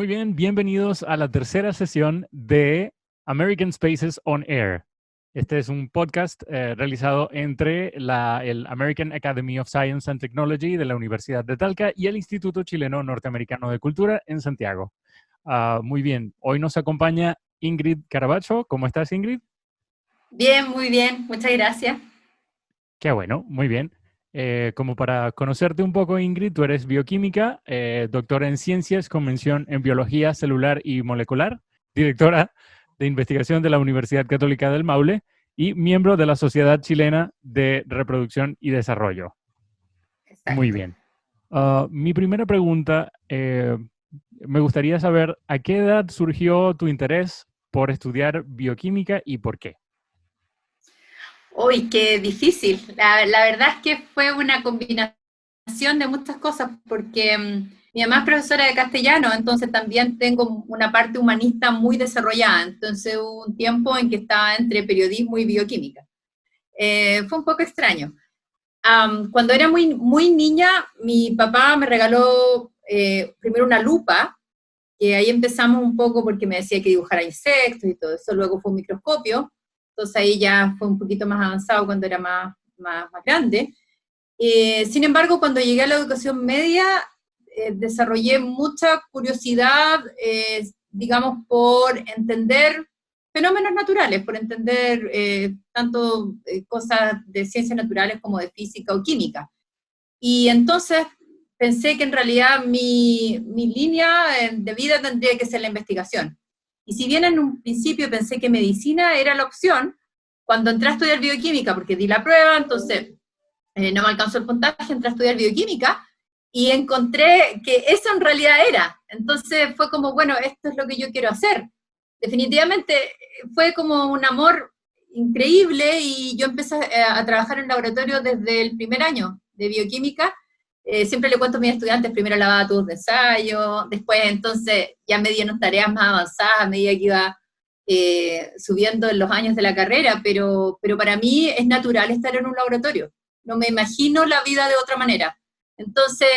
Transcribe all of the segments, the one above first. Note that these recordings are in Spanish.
bien, bienvenidos a la tercera sesión de American Spaces on Air. Este es un podcast realizado entre el American Academy of Science and Technology de la Universidad de Talca y el Instituto Chileno Norteamericano de Cultura en Santiago. Muy bien, hoy nos acompaña Ingrid Carabacho. ¿Cómo estás, Ingrid? Bien, muy bien, muchas gracias. Qué bueno, muy bien. Como para conocerte un poco, Ingrid, tú eres bioquímica, doctora en ciencias con mención en biología celular y molecular, directora de investigación de la Universidad Católica del Maule y miembro de la Sociedad Chilena de Reproducción y Desarrollo. Muy Exacto. bien. Mi primera pregunta, me gustaría saber a qué edad surgió tu interés por estudiar bioquímica y por qué. Uy, qué difícil. La verdad es que fue una combinación de muchas cosas, porque mi mamá es profesora de castellano, entonces también tengo una parte humanista muy desarrollada. Entonces hubo un tiempo en que estaba entre periodismo y bioquímica. Fue un poco extraño. Cuando era muy niña, mi papá me regaló primero una lupa, que ahí empezamos un poco porque me decía que dibujara insectos y todo eso, luego fue un microscopio, entonces ahí ya fue un poquito más avanzado cuando era más grande. Sin embargo, cuando llegué a la educación media, desarrollé mucha curiosidad, digamos, por entender fenómenos naturales, por entender tanto cosas de ciencias naturales como de física o química. Y entonces pensé que en realidad mi línea de vida tendría que ser la investigación. Y si bien en un principio pensé que medicina era la opción, cuando entré a estudiar bioquímica, porque di la prueba, entonces no me alcanzó el puntaje, entré a estudiar bioquímica y encontré que eso en realidad era. Entonces fue como, bueno, esto es lo que yo quiero hacer. Definitivamente fue como un amor increíble y yo empecé a trabajar en laboratorio desde el primer año de bioquímica. Siempre le cuento a mis estudiantes, primero lavaba tubos de ensayo, después entonces ya me dieron tareas más avanzadas a medida que iba subiendo en los años de la carrera, pero para mí es natural estar en un laboratorio. No me imagino la vida de otra manera. Entonces,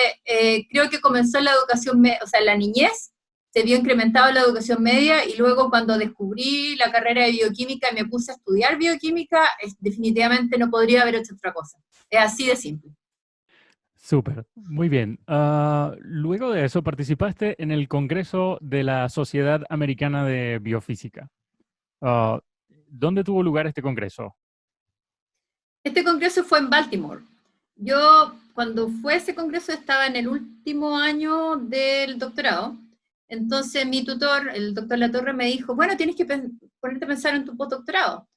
creo que comenzó en la educación, o sea, en la niñez, se vio incrementado en la educación media y luego cuando descubrí la carrera de bioquímica y me puse a estudiar bioquímica, definitivamente no podría haber hecho otra cosa. Es así de simple. Súper, muy bien. Luego de eso, participaste en el Congreso de la Sociedad Americana de Biofísica. Ah, ¿Dónde tuvo lugar este congreso? Este congreso fue en Baltimore. Yo, cuando fue ese congreso, estaba en el último año del doctorado. Entonces, mi tutor, el doctor Latorre, me dijo, bueno, tienes que ponerte a pensar en tu postdoctorado.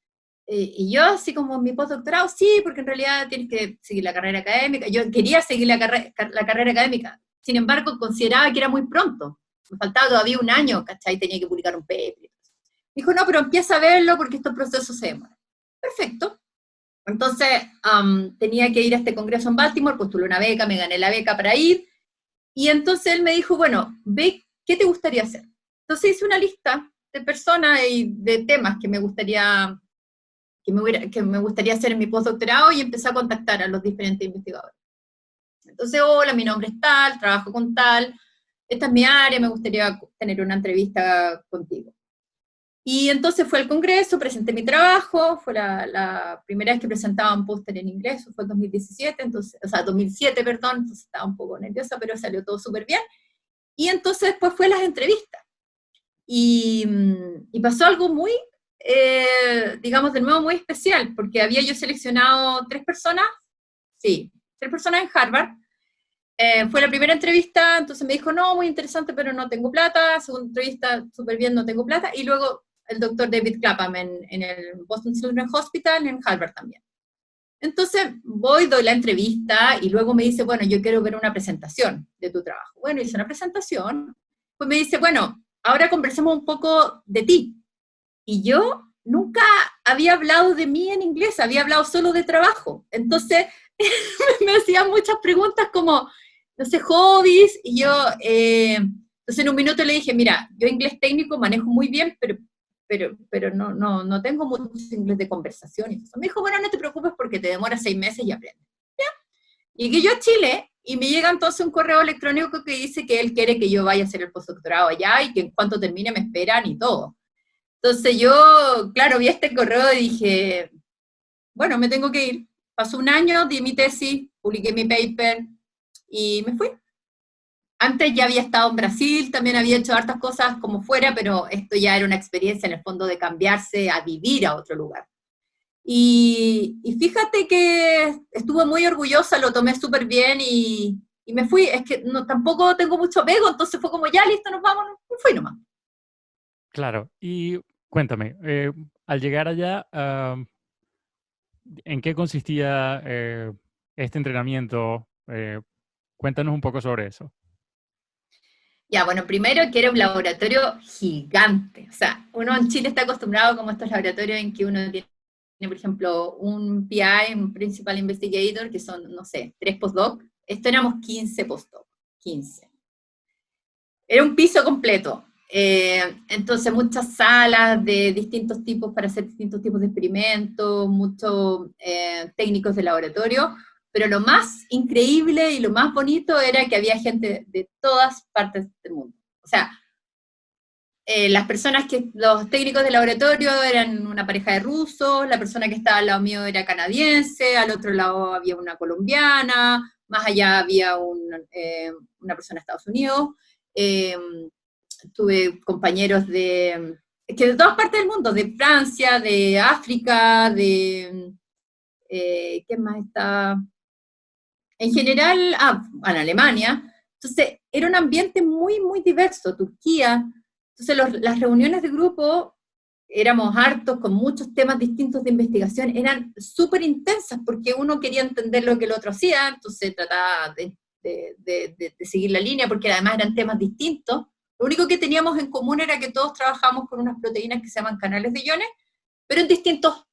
Y yo, así como mi postdoctorado, sí, porque en realidad tienes que seguir la carrera académica. Yo quería seguir la carrera académica. Sin embargo, consideraba que era muy pronto. Me faltaba todavía un año, ¿cachai? Tenía que publicar un paper. Dijo, no, pero empieza a verlo porque estos procesos se demoran. Perfecto. Entonces, tenía que ir a este congreso en Baltimore, postulé una beca, me gané la beca para ir, y entonces él me dijo, bueno, ve, ¿qué te gustaría hacer? Entonces hice una lista de personas y de temas que me gustaría hacer en mi postdoctorado y empecé a contactar a los diferentes investigadores. Entonces, hola, mi nombre es tal, trabajo con tal, esta es mi área, me gustaría tener una entrevista contigo. Y entonces fue al Congreso, presenté mi trabajo, fue la primera vez que presentaba un póster en inglés, fue en 2017, entonces, o sea, 2007, perdón, entonces estaba un poco nerviosa, pero salió todo súper bien. Y entonces después fue las entrevistas. Y pasó algo muy, digamos, de nuevo muy especial, porque había yo seleccionado tres personas en Harvard. Fue la primera entrevista, entonces me dijo, no, muy interesante, pero no tengo plata. Segunda entrevista, súper bien, no tengo plata. Y luego el doctor David Clapham en el Boston Children's Hospital, en Harvard también. Entonces voy, doy la entrevista y luego me dice, bueno, yo quiero ver una presentación de tu trabajo. Bueno, hice una presentación. Pues me dice, bueno, ahora conversemos un poco de ti. Y yo nunca había hablado de mí en inglés, había hablado solo de trabajo. Entonces me hacían muchas preguntas como, no sé, hobbies, y yo, entonces en un minuto le dije, mira, yo inglés técnico manejo muy bien, pero no tengo mucho inglés de conversación. Y me dijo, bueno, no te preocupes porque te demora 6 meses y aprendes. Llegué yo a Chile y me llega entonces un correo electrónico que dice que él quiere que yo vaya a hacer el postdoctorado allá y que en cuanto termine me esperan y todo. Entonces yo, claro, vi este correo y dije, bueno, me tengo que ir. Pasó un año, di mi tesis, publiqué mi paper y me fui. Antes ya había estado en Brasil, también había hecho hartas cosas como fuera, pero esto ya era una experiencia en el fondo de cambiarse a vivir a otro lugar. Y fíjate que estuve muy orgullosa, lo tomé súper bien y me fui. Es que no, tampoco tengo mucho apego, entonces fue como, ya, listo, nos vamos, me fui nomás. Claro, y cuéntame, al llegar allá, ¿en qué consistía este entrenamiento? Cuéntanos un poco sobre eso. Ya, bueno, primero que era un laboratorio gigante. O sea, uno en Chile está acostumbrado como a estos laboratorios en que uno tiene, por ejemplo, un PI, un Principal Investigator, que son, no sé, 3 postdoc. Esto éramos 15 postdoc, 15. Era un piso completo. Entonces, muchas salas de distintos tipos para hacer distintos tipos de experimentos, muchos técnicos de laboratorio, pero lo más increíble y lo más bonito era que había gente de todas partes del mundo. O sea, los técnicos de laboratorio eran una pareja de rusos, la persona que estaba al lado mío era canadiense, al otro lado había una colombiana, más allá había una persona de Estados Unidos. Eh, Tuve compañeros que de todas partes del mundo, de Francia, de África, ¿qué más está? En general, en Alemania. Entonces, era un ambiente muy, muy diverso, Turquía. Entonces, las reuniones de grupo, éramos hartos, con muchos temas distintos de investigación, eran súper intensas, porque uno quería entender lo que el otro hacía, entonces trataba de seguir la línea, porque además eran temas distintos. Lo único que teníamos en común era que todos trabajamos con unas proteínas que se llaman canales de iones, pero en distintos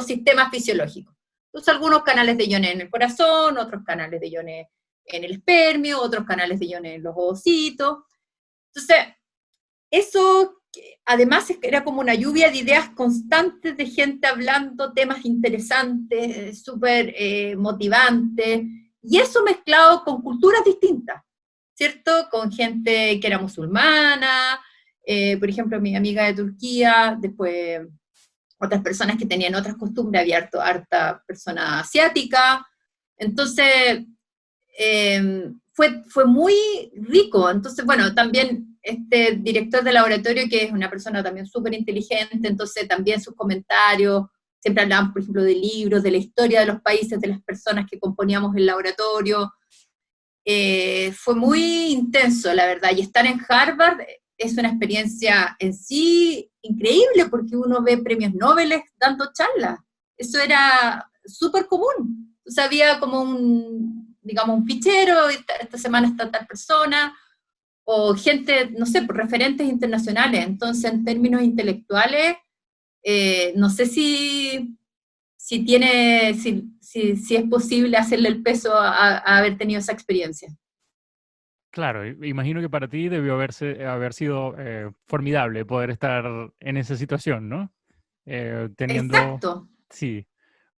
sistemas fisiológicos. Entonces, algunos canales de iones en el corazón, otros canales de iones en el espermio, otros canales de iones en los ovocitos. Entonces, eso además era como una lluvia de ideas constantes de gente hablando temas interesantes, súper motivantes, y eso mezclado con culturas distintas, ¿cierto? Con gente que era musulmana, por ejemplo, mi amiga de Turquía, después otras personas que tenían otras costumbres, había harta persona asiática, entonces fue muy rico. Entonces, bueno, también este director de laboratorio, que es una persona también súper inteligente, entonces también sus comentarios, siempre hablaban, por ejemplo, de libros, de la historia de los países, de las personas que componíamos el laboratorio. Fue muy intenso, la verdad, y estar en Harvard es una experiencia en sí increíble, porque uno ve premios Nobel dando charlas. Eso era súper común. O sea, había como digamos, un fichero, esta semana está tal persona, o gente, no sé, referentes internacionales. Entonces, en términos intelectuales, no sé si es posible hacerle el peso a haber tenido esa experiencia. Claro, imagino que para ti debió haber sido formidable poder estar en esa situación, ¿no? Teniendo, Exacto. sí,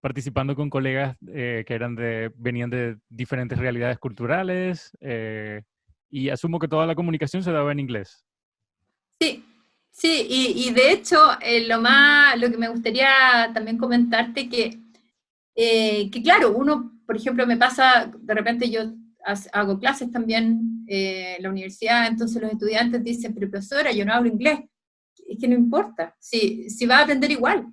participando con colegas que venían de diferentes realidades culturales, y asumo que toda la comunicación se daba en inglés. Sí, sí, y de hecho, lo que me gustaría también comentarte que claro, uno, por ejemplo, me pasa, de repente yo hago clases también en la universidad, entonces los estudiantes dicen, pero profesora, yo no hablo inglés. Es que no importa, si vas a aprender igual.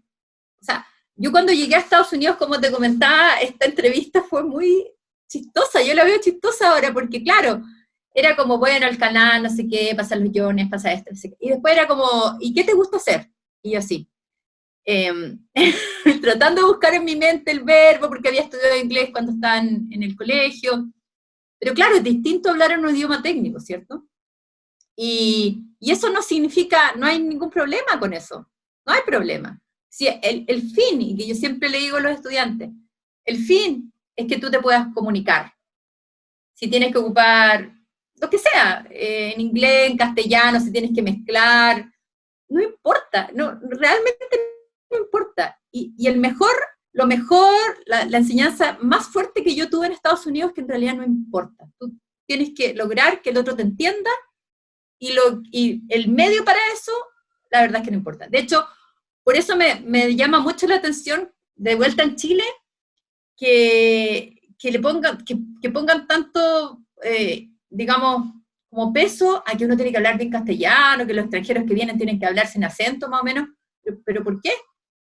O sea, yo cuando llegué a Estados Unidos, como te comentaba, esta entrevista fue muy chistosa, yo la veo chistosa ahora, porque claro, era como, bueno, el canal, no sé qué, pasa los guiones, pasa esto, no sé qué. Y después era como, ¿y qué te gusta hacer? Y yo así, eh, tratando de buscar en mi mente el verbo, porque había estudiado inglés cuando estaba en el colegio, pero claro, es distinto hablar en un idioma técnico, ¿cierto? Y eso no significa, no hay ningún problema con eso, no hay problema. Si el fin, y que yo siempre le digo a los estudiantes, el fin es que tú te puedas comunicar. Si tienes que ocupar lo que sea, en inglés, en castellano, si tienes que mezclar, no importa, no, realmente no importa. Y lo mejor, la enseñanza más fuerte que yo tuve en Estados Unidos, que en realidad no importa. Tú tienes que lograr que el otro te entienda, y el medio para eso, la verdad es que no importa. De hecho, por eso me llama mucho la atención, de vuelta en Chile, que pongan tanto, digamos, como peso a que uno tiene que hablar bien castellano, que los extranjeros que vienen tienen que hablar sin acento, más o menos. ¿Pero por qué?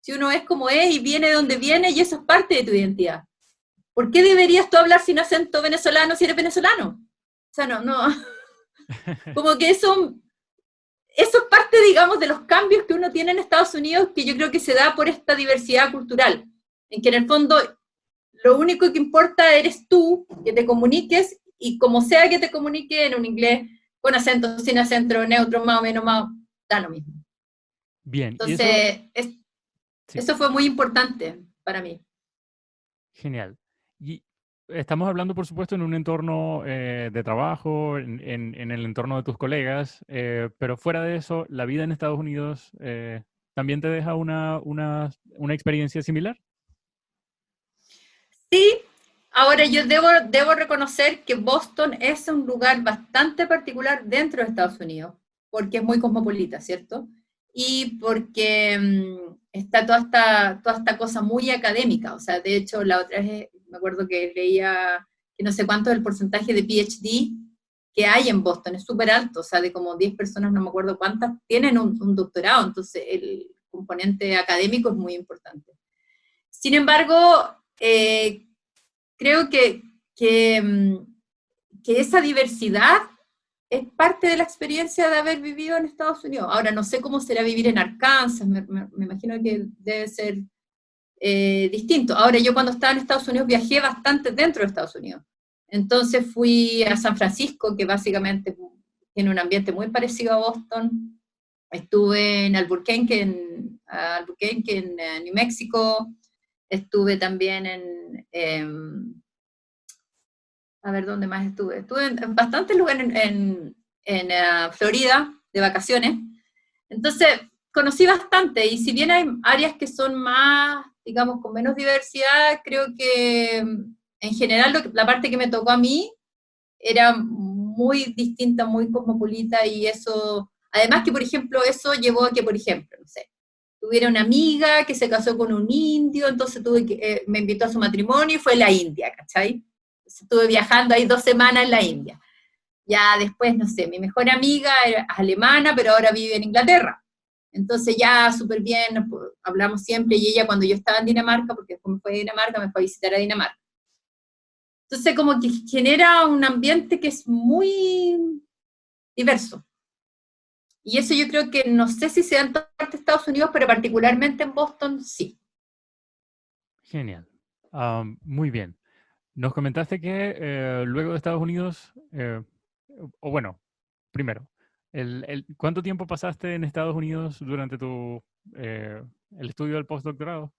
Si uno es como es y viene de donde viene, y eso es parte de tu identidad. ¿Por qué deberías tú hablar sin acento venezolano si eres venezolano? O sea, no. Como que eso es parte, digamos, de los cambios que uno tiene en Estados Unidos, que yo creo que se da por esta diversidad cultural, en que en el fondo lo único que importa eres tú, que te comuniques, y como sea que te comunique, en un inglés con acento, sin acento, neutro, más o menos, da lo mismo. Bien. Entonces, sí. Eso fue muy importante para mí. Genial. Y estamos hablando, por supuesto, en un entorno de trabajo, en el entorno de tus colegas, pero fuera de eso, ¿la vida en Estados Unidos también te deja una experiencia similar? Sí, ahora yo debo reconocer que Boston es un lugar bastante particular dentro de Estados Unidos, porque es muy cosmopolita, ¿cierto? Y porque está toda esta cosa muy académica. O sea, de hecho, la otra vez me acuerdo que leía que no sé cuánto es el porcentaje de PhD que hay en Boston, es súper alto. O sea, de como 10 personas, no me acuerdo cuántas, tienen un doctorado. Entonces, el componente académico es muy importante. Sin embargo, creo que esa diversidad es parte de la experiencia de haber vivido en Estados Unidos. Ahora, no sé cómo será vivir en Arkansas, me imagino que debe ser distinto. Ahora, yo cuando estaba en Estados Unidos viajé bastante dentro de Estados Unidos. Entonces fui a San Francisco, que básicamente tiene un ambiente muy parecido a Boston. Estuve en Albuquerque, en New México. Estuve también a ver, ¿dónde más estuve? Estuve en bastantes lugares en Florida, de vacaciones. Entonces, conocí bastante, y si bien hay áreas que son más, digamos, con menos diversidad, creo que en general la parte que me tocó a mí era muy distinta, muy cosmopolita, y eso, además que, por ejemplo, eso llevó a que, por ejemplo, no sé, tuviera una amiga que se casó con un indio, entonces me invitó a su matrimonio y fue a la India, ¿cachai? Estuve viajando ahí 2 semanas en la India. Ya después, no sé, mi mejor amiga era alemana, pero ahora vive en Inglaterra. Entonces ya súper bien, hablamos siempre, y ella cuando yo estaba en Dinamarca, porque después me fue a Dinamarca, me fue a visitar a Dinamarca. Entonces como que genera un ambiente que es muy diverso. Y eso yo creo que, no sé si se da en toda parte de Estados Unidos, pero particularmente en Boston, sí. Genial. Muy bien. Nos comentaste que luego de Estados Unidos, o bueno, primero, ¿cuánto tiempo pasaste en Estados Unidos durante el estudio del postdoctorado?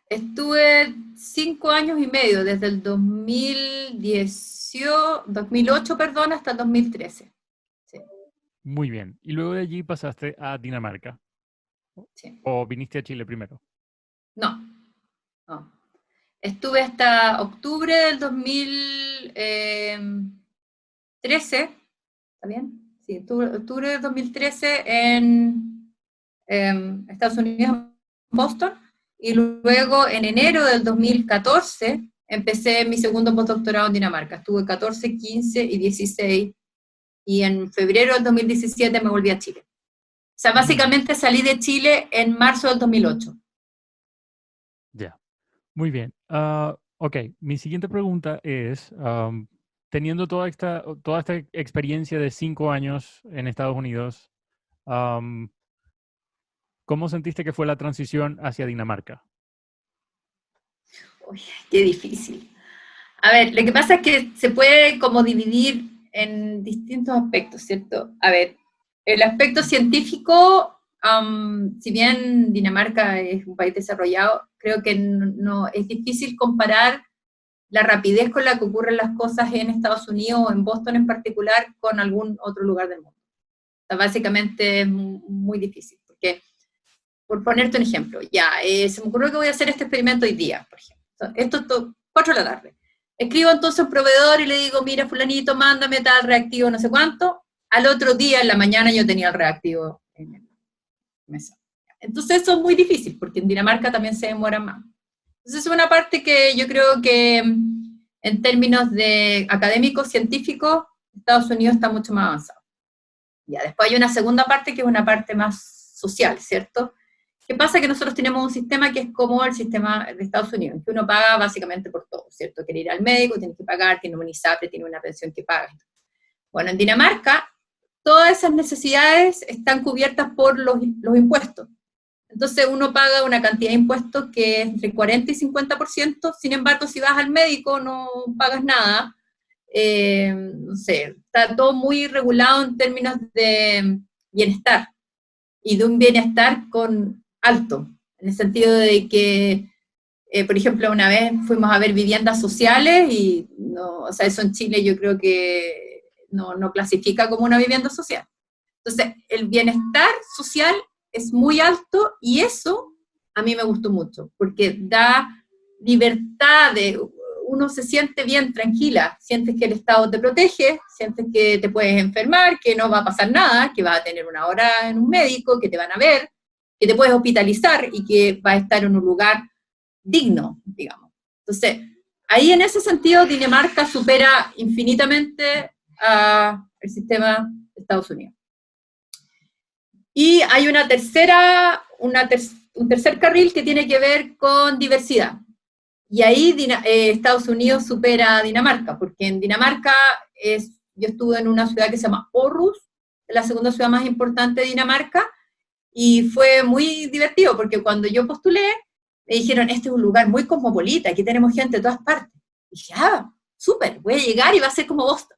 Estuve 5 años y medio, desde el 2008, perdón, hasta el 2013. Sí, Muy bien. Y luego de allí pasaste a Dinamarca. sí. ¿O viniste a Chile primero? No, no. Estuve hasta octubre del 2013, ¿está bien? Sí, octubre del 2013 en Estados Unidos, Boston, y luego en enero del 2014 empecé mi segundo postdoctorado en Dinamarca. Estuve 14, 15 y 16, y en febrero del 2017 me volví a Chile. O sea, básicamente salí de Chile en marzo del 2008. Ya, muy bien. Ok, mi siguiente pregunta es, teniendo toda esta experiencia de 5 años en Estados Unidos, ¿cómo sentiste que fue la transición hacia Dinamarca? Uy, qué difícil. A ver, lo que pasa es que se puede como dividir en distintos aspectos, ¿cierto? A ver, el aspecto científico, si bien Dinamarca es un país desarrollado, creo que no es difícil comparar la rapidez con la que ocurren las cosas en Estados Unidos o en Boston en particular con algún otro lugar del mundo. O sea, básicamente es muy difícil, porque por ponerte un ejemplo, ya, se me ocurrió que voy a hacer este experimento hoy día, por ejemplo. Esto es 4 de la tarde. Escribo entonces a un proveedor y le digo, mira, fulanito, mándame tal reactivo, no sé cuánto. Al otro día, en la mañana, yo tenía el reactivo en el mesa. Entonces eso es muy difícil, porque en Dinamarca también se demora más. Entonces es una parte que yo creo que en términos de académicos, científicos, Estados Unidos está mucho más avanzado. Ya, después hay una segunda parte que es una parte más social, ¿cierto? ¿Qué pasa? Que nosotros tenemos un sistema que es como el sistema de Estados Unidos, que uno paga básicamente por todo, ¿cierto? Quiere ir al médico, tiene que pagar, tiene un ISAPRE, tiene una pensión que paga. Bueno, en Dinamarca, todas esas necesidades están cubiertas por los impuestos. Entonces uno paga una cantidad de impuestos que es entre 40 y 50%, sin embargo, si vas al médico no pagas nada. No sé, está todo muy regulado en términos de bienestar, y de un bienestar con alto, en el sentido de que, por ejemplo, una vez fuimos a ver viviendas sociales y, no, o sea, eso en Chile yo creo que no clasifica como una vivienda social. Entonces, el bienestar social es muy alto y eso a mí me gustó mucho, porque da libertad, uno se siente bien tranquila, sientes que el Estado te protege, sientes que te puedes enfermar, que no va a pasar nada, que vas a tener una hora en un médico, que te van a ver, que te puedes hospitalizar y que vas a estar en un lugar digno, digamos. Entonces, ahí en ese sentido Dinamarca supera infinitamente al sistema de Estados Unidos. Y hay una un tercer carril que tiene que ver con diversidad. Y ahí Estados Unidos supera a Dinamarca, porque en Dinamarca yo estuve en una ciudad que se llama Aarhus, la segunda ciudad más importante de Dinamarca, y fue muy divertido, porque cuando yo postulé, me dijeron, este es un lugar muy cosmopolita, aquí tenemos gente de todas partes. Y dije, súper, voy a llegar y va a ser como Boston.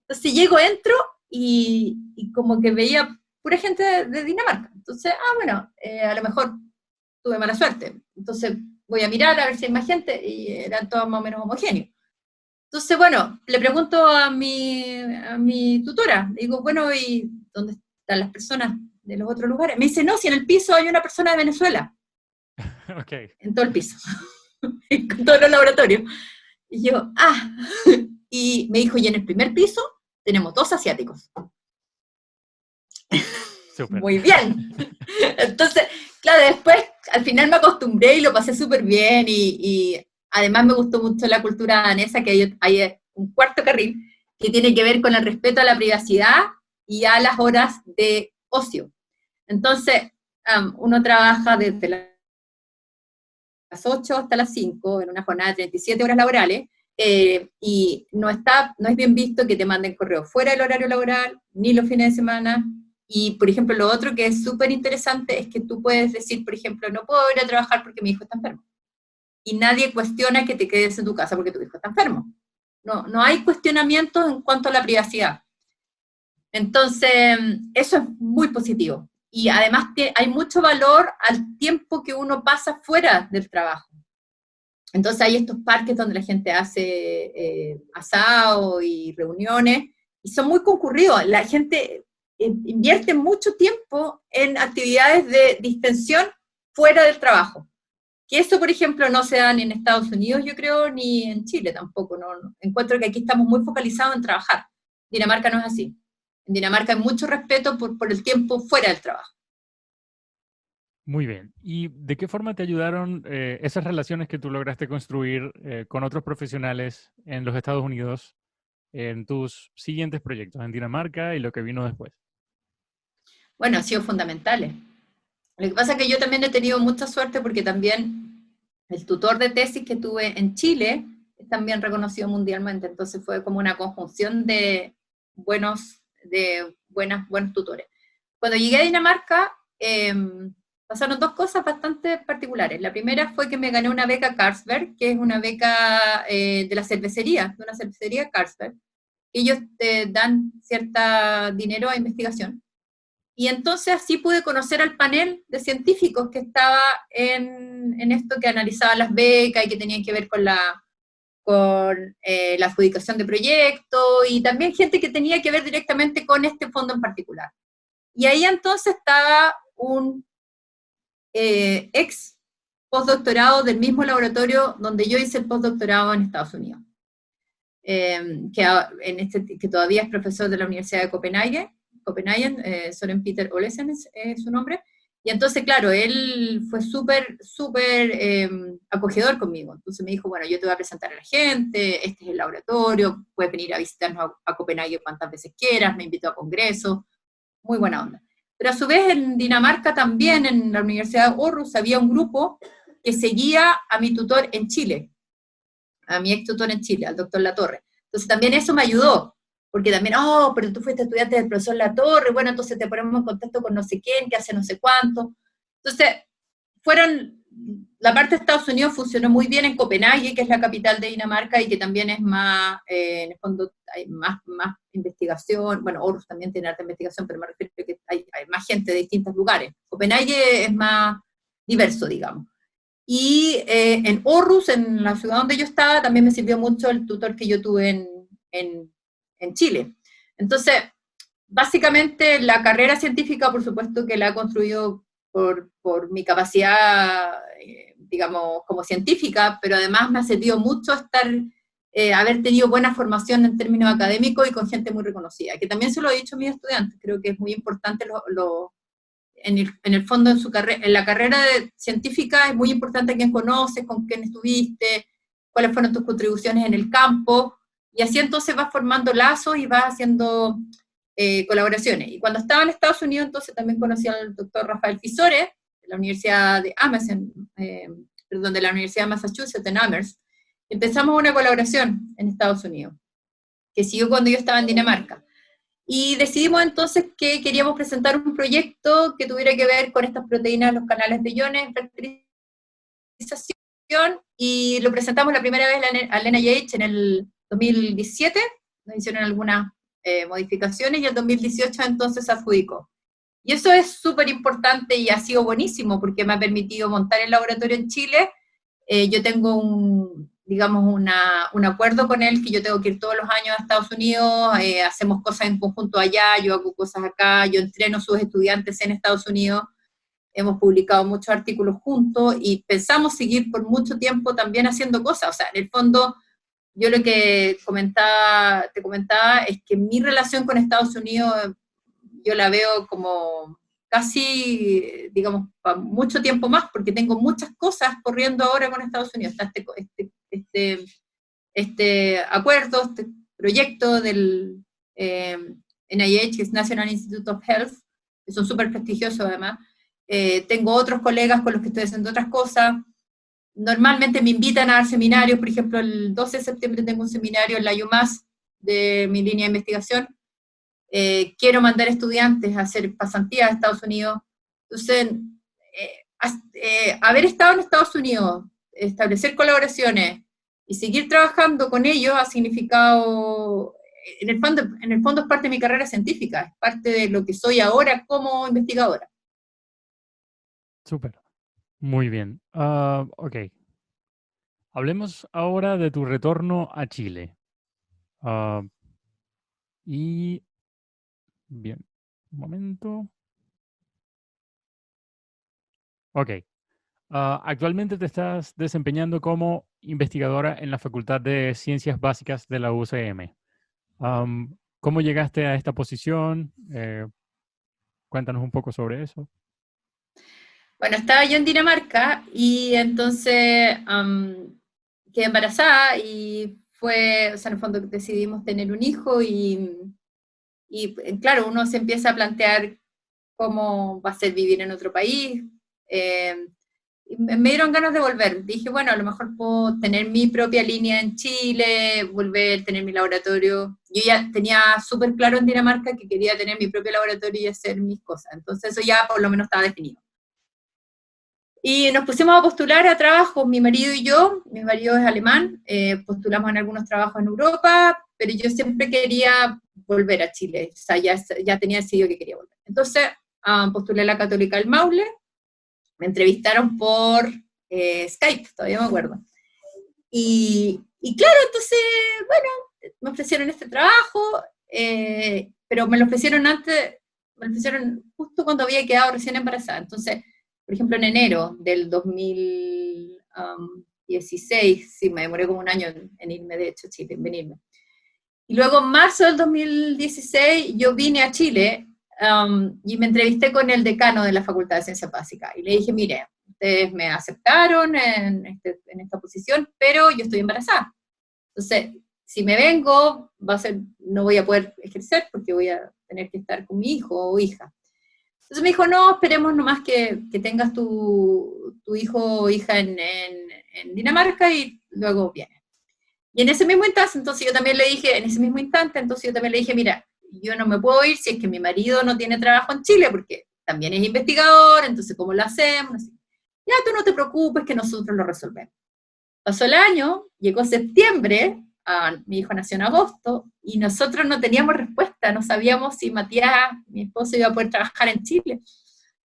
Entonces llego, entro, y como que veía pura gente de Dinamarca. Entonces, bueno, a lo mejor tuve mala suerte. Entonces voy a mirar a ver si hay más gente, y eran todos más o menos homogéneos. Entonces, bueno, le pregunto a mi tutora, digo, bueno, ¿y dónde están las personas de los otros lugares? Me dice, no, si en el piso hay una persona de Venezuela. Okay. En todo el piso, con todos los laboratorios. Y yo, y me dijo, y en el primer piso tenemos 2 asiáticos. Super. Muy bien. Entonces, claro, después al final me acostumbré y lo pasé súper bien, y además me gustó mucho la cultura danesa, que hay un cuarto carril que tiene que ver con el respeto a la privacidad y a las horas de ocio. Entonces, uno trabaja desde las 8 hasta las 5 en una jornada de 37 horas laborales, y no es bien visto que te manden correo fuera del horario laboral, ni los fines de semana. Y, por ejemplo, lo otro que es súper interesante es que tú puedes decir, por ejemplo, no puedo ir a trabajar porque mi hijo está enfermo. Y nadie cuestiona que te quedes en tu casa porque tu hijo está enfermo. No hay cuestionamientos en cuanto a la privacidad. Entonces, eso es muy positivo. Y además hay mucho valor al tiempo que uno pasa fuera del trabajo. Entonces hay estos parques donde la gente hace asado y reuniones, y son muy concurridos. La gente invierte mucho tiempo en actividades de distensión fuera del trabajo. Que eso, por ejemplo, no se da ni en Estados Unidos, yo creo, ni en Chile tampoco. No. Encuentro que aquí estamos muy focalizados en trabajar. Dinamarca no es así. En Dinamarca hay mucho respeto por el tiempo fuera del trabajo. Muy bien. ¿Y de qué forma te ayudaron esas relaciones que tú lograste construir con otros profesionales en los Estados Unidos en tus siguientes proyectos, en Dinamarca y lo que vino después? Bueno, han sido fundamentales. Lo que pasa es que yo también he tenido mucha suerte, porque también el tutor de tesis que tuve en Chile es también reconocido mundialmente, entonces fue como una conjunción de buenos tutores. Cuando llegué a Dinamarca, pasaron 2 cosas bastante particulares. La primera fue que me gané una beca Carlsberg, que es una beca de una cervecería Carlsberg. Ellos te dan cierto dinero a investigación. Y entonces así pude conocer al panel de científicos que estaba en esto, que analizaba las becas y que tenían que ver con la adjudicación de proyectos, y también gente que tenía que ver directamente con este fondo en particular. Y ahí entonces estaba un ex postdoctorado del mismo laboratorio donde yo hice el postdoctorado en Estados Unidos, que todavía es profesor de la Universidad de Copenhague, Søren Peter Olesen es su nombre. Y entonces, claro, él fue súper acogedor conmigo. Entonces me dijo, bueno, yo te voy a presentar a la gente, este es el laboratorio, puedes venir a visitarnos a Copenhague cuantas veces quieras, me invitó a congresos, muy buena onda. Pero a su vez en Dinamarca también, en la Universidad de Aarhus, había un grupo que seguía a mi tutor en Chile, a mi ex tutor en Chile, al doctor Latorre. Entonces también eso me ayudó, porque también, pero tú fuiste estudiante del profesor Latorre, bueno, entonces te ponemos en contacto con no sé quién, que hace no sé cuánto. Entonces, la parte de Estados Unidos funcionó muy bien en Copenhague, que es la capital de Dinamarca, y que también es más, en el fondo, hay más investigación, bueno, Aarhus también tiene harta investigación, pero me refiero a que hay más gente de distintos lugares. Copenhague es más diverso, digamos. Y en Aarhus, en la ciudad donde yo estaba, también me sirvió mucho el tutor que yo tuve en Chile. Entonces, básicamente la carrera científica, por supuesto que la he construido por mi capacidad, digamos, como científica, pero además me ha servido mucho haber tenido buena formación en términos académicos y con gente muy reconocida, que también se lo he dicho a mis estudiantes, creo que es muy importante en el fondo en la carrera científica es muy importante a quién conoces, con quién estuviste, cuáles fueron tus contribuciones en el campo, y así entonces vas formando lazos y vas haciendo colaboraciones. Y cuando estaba en Estados Unidos, entonces también conocí al doctor Rafael Fisore, de la Universidad de de la Universidad de Massachusetts, en Amherst. Empezamos una colaboración en Estados Unidos, que siguió cuando yo estaba en Dinamarca. Y decidimos entonces que queríamos presentar un proyecto que tuviera que ver con estas proteínas, los canales de iones, fertilización, y lo presentamos la primera vez al NIH en el 2017, nos hicieron algunas modificaciones, y el 2018 entonces se adjudicó. Y eso es súper importante y ha sido buenísimo porque me ha permitido montar el laboratorio en Chile. Yo tengo un acuerdo con él, que yo tengo que ir todos los años a Estados Unidos, hacemos cosas en conjunto allá, yo hago cosas acá, yo entreno a sus estudiantes en Estados Unidos, hemos publicado muchos artículos juntos y pensamos seguir por mucho tiempo también haciendo cosas. O sea, en el fondo, yo lo que te comentaba es que mi relación con Estados Unidos, yo la veo como casi, digamos, para mucho tiempo más, porque tengo muchas cosas corriendo ahora con Estados Unidos. Está este acuerdo, este proyecto del NIH, que es National Institute of Health, que son súper prestigiosos además. Tengo otros colegas con los que estoy haciendo otras cosas. Normalmente me invitan a dar seminarios, por ejemplo, el 12 de septiembre tengo un seminario en la UMass de mi línea de investigación. Quiero mandar estudiantes a hacer pasantías a Estados Unidos. Entonces, haber estado en Estados Unidos, establecer colaboraciones y seguir trabajando con ellos ha significado, en el fondo es parte de mi carrera científica, es parte de lo que soy ahora como investigadora. Súper, muy bien. Ok, hablemos ahora de tu retorno a Chile. Y bien, un momento. Ok. Actualmente te estás desempeñando como investigadora en la Facultad de Ciencias Básicas de la UCM. ¿Cómo llegaste a esta posición? Cuéntanos un poco sobre eso. Bueno, estaba yo en Dinamarca y entonces quedé embarazada y o sea, en el fondo decidimos tener un hijo y claro, uno se empieza a plantear cómo va a ser vivir en otro país. Y me dieron ganas de volver. Dije, bueno, a lo mejor puedo tener mi propia línea en Chile, volver, tener mi laboratorio. Yo ya tenía súper claro en Dinamarca que quería tener mi propio laboratorio y hacer mis cosas. Entonces eso ya por lo menos estaba definido. Y nos pusimos a postular a trabajos, mi marido y yo. Mi marido es alemán, postulamos en algunos trabajos en Europa, pero yo siempre quería volver a Chile. O sea, ya tenía decidido que quería volver. Entonces postulé a la Católica del Maule. Me entrevistaron por Skype, todavía me acuerdo. Y claro, entonces, bueno, me ofrecieron este trabajo, pero me lo ofrecieron justo cuando había quedado recién embarazada. Entonces, por ejemplo, en enero del 2016, sí, me demoré como un año en irme, de hecho, Chile, en venirme. Y luego en marzo del 2016 yo vine a Chile y me entrevisté con el decano de la Facultad de Ciencias Básicas. Y le dije, mire, ustedes me aceptaron en esta posición, pero yo estoy embarazada. Entonces, si me vengo, no voy a poder ejercer porque voy a tener que estar con mi hijo o hija. Entonces me dijo, no, esperemos nomás que tengas tu hijo o hija en Dinamarca y luego vienes. Y en ese mismo instante, entonces yo también le dije, mira, yo no me puedo ir si es que mi marido no tiene trabajo en Chile, porque también es investigador, entonces ¿cómo lo hacemos? Así, ya tú no te preocupes que nosotros lo resolvemos. Pasó el año, llegó septiembre, mi hijo nació en agosto, y nosotros no teníamos respuesta, no sabíamos si Matías, mi esposo, iba a poder trabajar en Chile.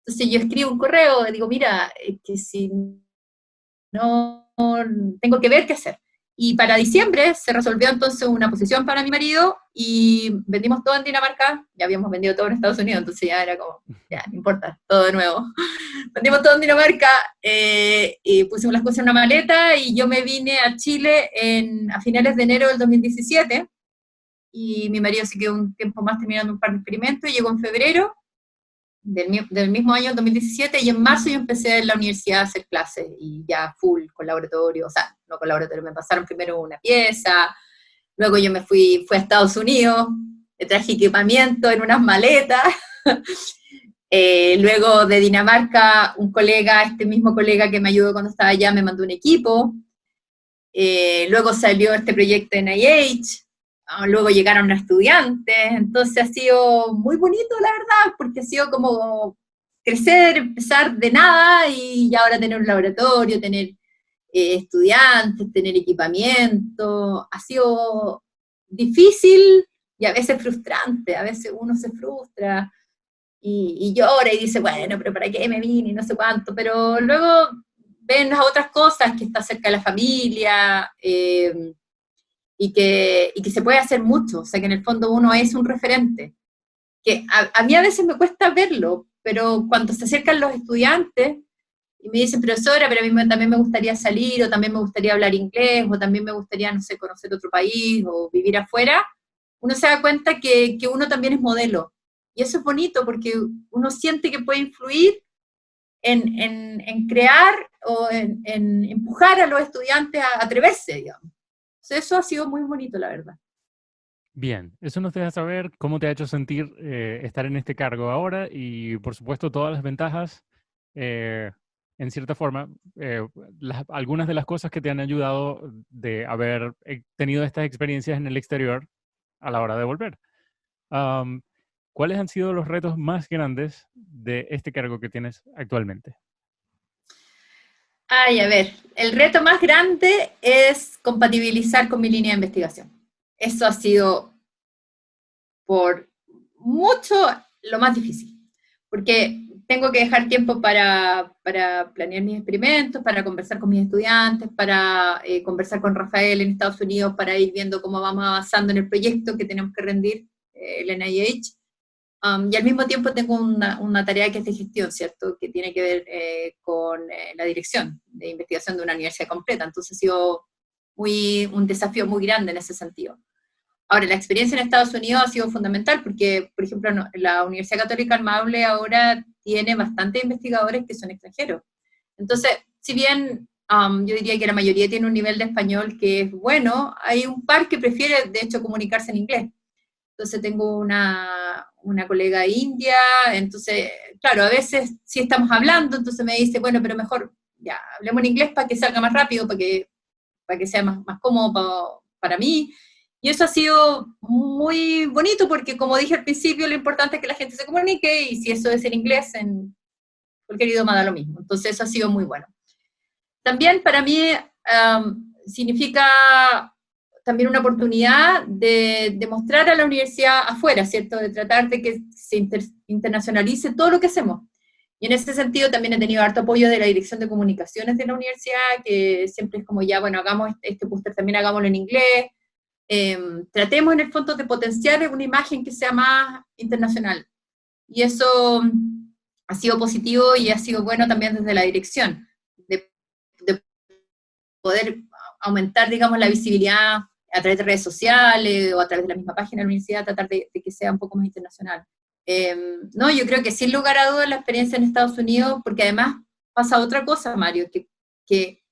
Entonces yo escribo un correo, digo, mira, que si no, tengo que ver qué hacer. Y para diciembre se resolvió entonces una posición para mi marido y vendimos todo en Dinamarca, ya habíamos vendido todo en Estados Unidos, entonces ya era como, ya, no importa, todo de nuevo. Vendimos todo en Dinamarca, y pusimos las cosas en una maleta y yo me vine a Chile a finales de enero del 2017 y mi marido se quedó un tiempo más terminando un par de experimentos y llegó en febrero del mismo año, 2017, y en marzo yo empecé en la universidad a hacer clases, y ya full con laboratorio, o sea, no con laboratorio, me pasaron primero una pieza, luego yo fui a Estados Unidos, me traje equipamiento en unas maletas, luego de Dinamarca, este mismo colega que me ayudó cuando estaba allá, me mandó un equipo, luego salió este proyecto en NIH, luego llegaron los estudiantes, entonces ha sido muy bonito, la verdad, porque ha sido como crecer, empezar de nada y ahora tener un laboratorio, tener estudiantes, tener equipamiento, ha sido difícil y a veces frustrante, a veces uno se frustra y llora y dice, bueno, pero ¿para qué me vine? Y no sé cuánto, pero luego ven las otras cosas, que está cerca de la familia, y que se puede hacer mucho, o sea, que en el fondo uno es un referente, que a mí a veces me cuesta verlo, pero cuando se acercan los estudiantes y me dicen, profesora, pero a mí también me gustaría salir, o también me gustaría hablar inglés, o también me gustaría, no sé, conocer otro país, o vivir afuera, uno se da cuenta que uno también es modelo. Y eso es bonito, porque uno siente que puede influir en crear o en empujar a los estudiantes a atreverse, digamos. Eso ha sido muy bonito, la verdad. Bien, eso nos deja saber cómo te ha hecho sentir estar en este cargo ahora y, por supuesto, todas las ventajas, en cierta forma, algunas de las cosas que te han ayudado de haber tenido estas experiencias en el exterior a la hora de volver. ¿Cuáles han sido los retos más grandes de este cargo que tienes actualmente? Ay, a ver, el reto más grande es compatibilizar con mi línea de investigación. Eso ha sido por mucho lo más difícil, porque tengo que dejar tiempo para planear mis experimentos, para conversar con mis estudiantes, para conversar con Rafael en Estados Unidos, para ir viendo cómo vamos avanzando en el proyecto que tenemos que rendir, el NIH. Y al mismo tiempo tengo una tarea que es de gestión, ¿cierto? Que tiene que ver con la dirección de investigación de una universidad completa. Entonces ha sido un desafío muy grande en ese sentido. Ahora, la experiencia en Estados Unidos ha sido fundamental porque, por ejemplo, la Universidad Católica del Maule ahora tiene bastantes investigadores que son extranjeros. Entonces, si bien yo diría que la mayoría tiene un nivel de español que es bueno, hay un par que prefiere, de hecho, comunicarse en inglés. Entonces tengo una colega india, entonces, claro, a veces sí estamos hablando, entonces me dice, bueno, pero mejor ya, hablemos en inglés para que salga más rápido, para que sea más cómodo para mí. Y eso ha sido muy bonito porque, como dije al principio, lo importante es que la gente se comunique y si eso es en inglés, en cualquier idioma da lo mismo. Entonces eso ha sido muy bueno. También para mí significa también una oportunidad de mostrar a la universidad afuera, ¿cierto? De tratar de que se internacionalice todo lo que hacemos. Y en ese sentido también he tenido harto apoyo de la Dirección de Comunicaciones de la universidad, que siempre es como ya, bueno, hagamos este póster, también hagámoslo en inglés. Tratemos en el fondo de potenciar una imagen que sea más internacional. Y eso ha sido positivo y ha sido bueno también desde la dirección, de poder aumentar, digamos, la visibilidad a través de redes sociales o a través de la misma página de la universidad, tratar de que sea un poco más internacional. No, yo creo que sin lugar a dudas la experiencia en Estados Unidos, porque además pasa otra cosa, Mario, que